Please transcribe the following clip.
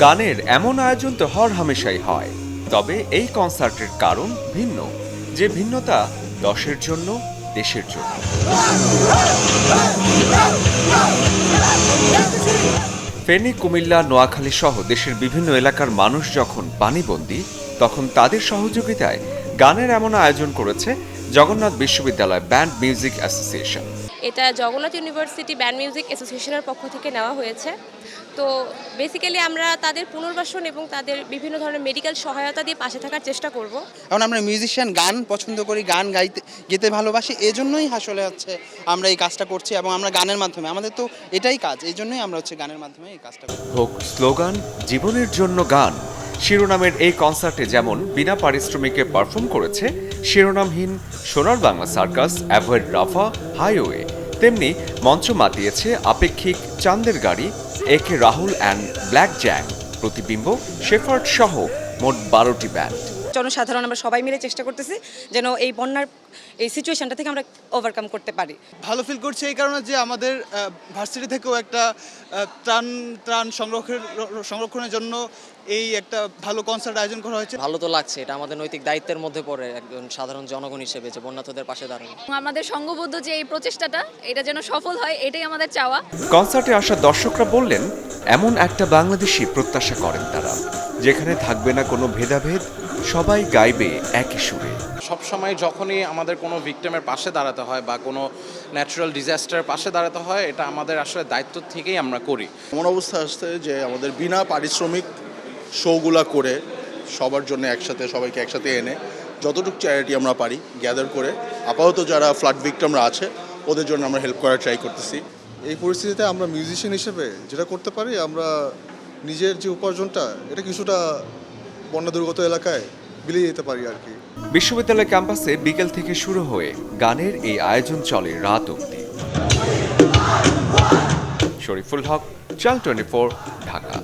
গানের এমন আয়োজন তো হরহামেশাই হয়, তবে এই কনসার্টের কারণ ভিন্ন, যে ভিন্নতা দশের জন্য, দেশের জন্য। ফেনী, কুমিল্লা, নোয়াখালী সহ দেশের বিভিন্ন এলাকার মানুষ যখন পানিবন্দী, তখন তাদের সহযোগিতায় গানের এমন আয়োজন করেছে জগন্নাথ বিশ্ববিদ্যালয় ব্যান্ড মিউজিক অ্যাসোসিয়েশন। এটা জগন্নাথ ইউনিভার্সিটি ব্যান্ড মিউজিক অ্যাসোসিয়েশনের পক্ষ থেকে নেওয়া হয়েছে। তো বেসিক্যালি আমরা তাদের পুনর্বাসন এবং তাদের বিভিন্ন ধরনের মেডিকেল সহায়তা দিয়ে পাশে থাকার চেষ্টা করব। এখন আমরা মিউজিশিয়ান, গান পছন্দ করি, গান গেতে ভালোবাসি, এই জন্যই আসলে আমরা এই কাজটা করছি এবং আমরা গানের মাধ্যমে, আমাদের তো এটাই কাজ, এই জন্যই আমরা গানের মাধ্যমে এই কাজটা করি। হোক স্লোগান জীবনের জন্য গান শিরোনামের এই কনসার্টে যেমন বিনা পারিশ্রমিকে পারফর্ম করেছে শিরোনামহীন সোনার বাংলা সার্কাস, অ্যাভয়েড রাফা, হাইওয়ে, তেমনি মঞ্চ মাতিয়েছে আপেক্ষিক, চাঁদের গাড়ি, একে রাহুল অ্যান্ড ব্ল্যাক জ্যাক, প্রতিবিম্ব, শেফার্ড সহ মোট 12টি ব্যান্ড। জনসাধারণ আমরা সবাই মিলে চেষ্টা করতেছি যেন এই বন্যার এই সিচুয়েশনটা থেকে আমরা ওভারকাম করতে পারি। ভালো ফিল করছি এই কারণে যে আমাদের ভার্সিটি থেকেও একটা ত্রাণ সংরক্ষণের জন্য এই একটা ভালো কনসার্ট আয়োজন করা হয়েছে। ভালো তো লাগছে, এটা আমাদের নৈতিক দায়িত্বের মধ্যে পড়ে একজন সাধারণ জনগণ হিসেবে যে বন্যার্থদের পাশে দাঁড়ানো। আমাদের সংঘবদ্ধ যে এই প্রচেষ্টাটা, এটা যেন সফল হয়, এটাই আমাদের চাওয়া। কনসার্টে আসা দর্শকরা বললেন এমন একটা বাংলাদেশি প্রত্যাশা করেন তারা, যেখানে থাকবে না কোনো ভেদাভেদ, সবাই গাইবে একই সুরে। সবসময় যখনই আমাদের কোনো ভিকটিমের পাশে দাঁড়াতে হয় বা কোনো ন্যাচারাল ডিজাস্টারের পাশে দাঁড়াতে হয়, এটা আমাদের আসলে দায়িত্ব থেকেই আমরা করি। এমন অবস্থা আসছে যে আমাদের বিনা পারিশ্রমিক শোগুলা করে সবার জন্য সবাইকে একসাথে এনে যতটুকু চ্যারিটি আমরা পারি গ্যাদার করে আপাতত যারা ফ্লাড ভিকটিমরা আছে ওদের জন্য আমরা হেল্প করার ট্রাই করতেছি। এই পরিস্থিতিতে আমরা মিউজিশিয়ান হিসেবে যেটা করতে পারি, আমরা নিজের যে উপার্জনটা এটা কিছুটা বন্যা দুর্গত এলাকায় বিলিয়ে দিতে পারি আর কি। বিশ্ববিদ্যালয় ক্যাম্পাসে বিকেল থেকে শুরু হয়ে গানের এই আয়োজন চলে রাত অবধি। শরীফুল হক, চ্যানেল 24, ঢাকা।